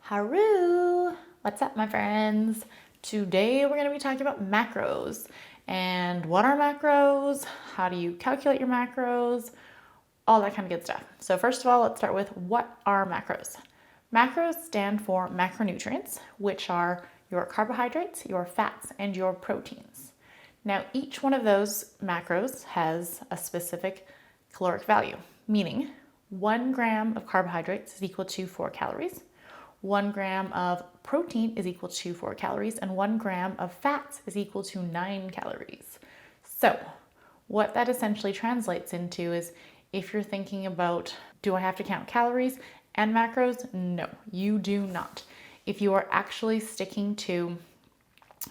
Haru! What's up, my friends? Today we're going to be talking about macros. And what are macros? How do you calculate your macros? All that kind of good stuff. So first of all, let's start with what are macros? Macros stand for macronutrients, which are your carbohydrates, your fats, and your proteins. Now, each one of those macros has a specific caloric value, meaning 1 gram of carbohydrates is equal to 4 calories. 1 gram of protein is equal to 4 calories, and 1 gram of fats is equal to 9 calories. So, what that essentially translates into is if you're thinking about, do I have to count calories and macros? No, you do not. If you are actually sticking to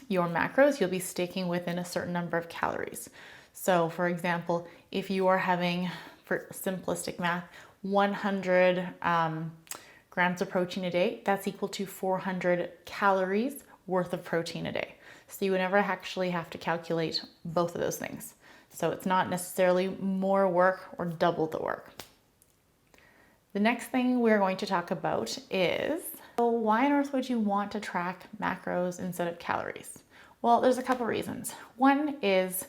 your macros, you'll be sticking within a certain number of calories. So, for example, if you are having, for simplistic math, 100 grams of protein a day, that's equal to 400 calories worth of protein a day. So you would never actually have to calculate both of those things. So it's not necessarily more work or double the work. The next thing we're going to talk about is, so why on earth would you want to track macros instead of calories? Well, there's a couple reasons. One is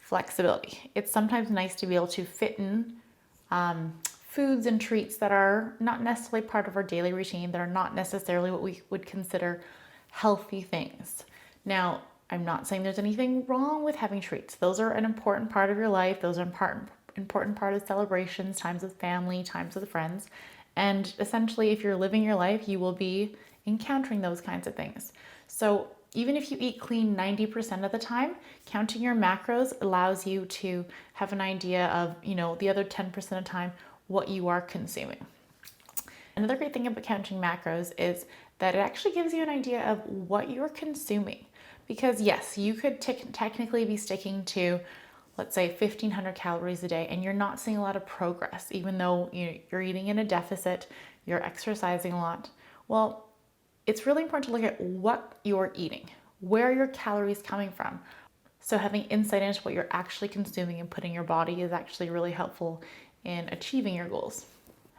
flexibility. It's sometimes nice to be able to fit in foods and treats that are not necessarily part of our daily routine, that are not necessarily what we would consider healthy things. Now, I'm not saying there's anything wrong with having treats. Those are an important part of your life. Those are important part of celebrations, times with family, times with friends. And essentially, if you're living your life, you will be encountering those kinds of things. So even if you eat clean 90% of the time, counting your macros allows you to have an idea of, the other 10% of the time, what you are consuming. Another great thing about counting macros is that it actually gives you an idea of what you're consuming. Because yes, you could technically be sticking to, let's say, 1,500 calories a day, and you're not seeing a lot of progress, even though you're eating in a deficit, you're exercising a lot. Well, it's really important to look at what you're eating, where your calories coming from. So having insight into what you're actually consuming and putting in your body is actually really helpful in achieving your goals.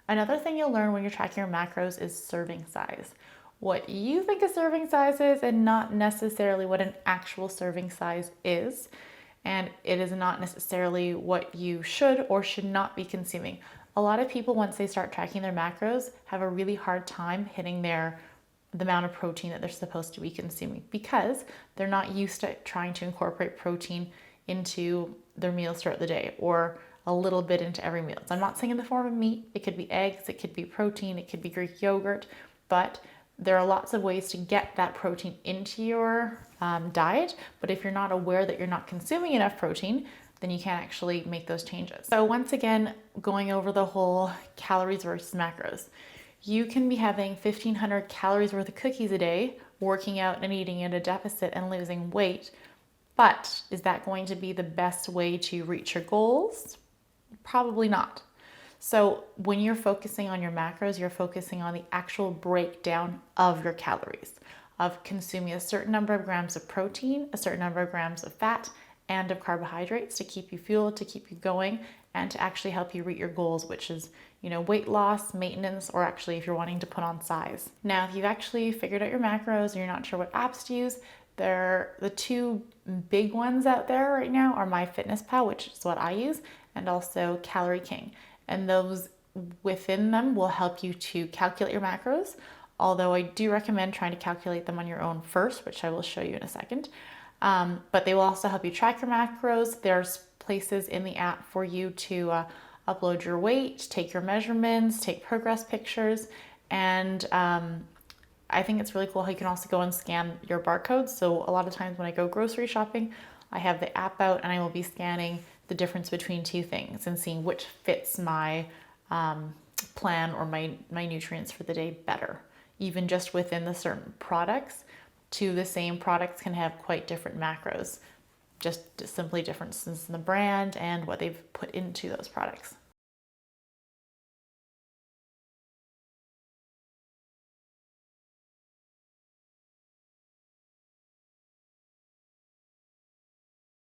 Another thing you'll learn when you're tracking your macros is serving size. What you think a serving size is and not necessarily what an actual serving size is. And it is not necessarily what you should or should not be consuming. A lot of people, once they start tracking their macros, have a really hard time hitting the amount of protein that they're supposed to be consuming because they're not used to trying to incorporate protein into their meals throughout the day or a little bit into every meal. So I'm not saying in the form of meat. It could be eggs, it could be protein, it could be Greek yogurt, but there are lots of ways to get that protein into your diet. But if you're not aware that you're not consuming enough protein, then you can't actually make those changes. So once again, going over the whole calories versus macros. You can be having 1,500 calories worth of cookies a day, working out and eating at a deficit and losing weight. But is that going to be the best way to reach your goals? Probably not. So when you're focusing on your macros, you're focusing on the actual breakdown of your calories, of consuming a certain number of grams of protein, a certain number of grams of fat, and of carbohydrates to keep you fueled, to keep you going, and to actually help you reach your goals, which is, weight loss, maintenance, or actually if you're wanting to put on size. Now, if you've actually figured out your macros and you're not sure what apps to use, the two big ones out there right now are MyFitnessPal, which is what I use, and also Calorie King. And those within them will help you to calculate your macros, although I do recommend trying to calculate them on your own first, which I will show you in a second. But they will also help you track your macros. There's places in the app for you to upload your weight, take your measurements, take progress pictures, and I think it's really cool how you can also go and scan your barcodes. So a lot of times when I go grocery shopping, I have the app out and I will be scanning the difference between two things and seeing which fits my plan or my nutrients for the day better. Even just within the certain products, the same products can have quite different macros, just simply differences in the brand and what they've put into those products.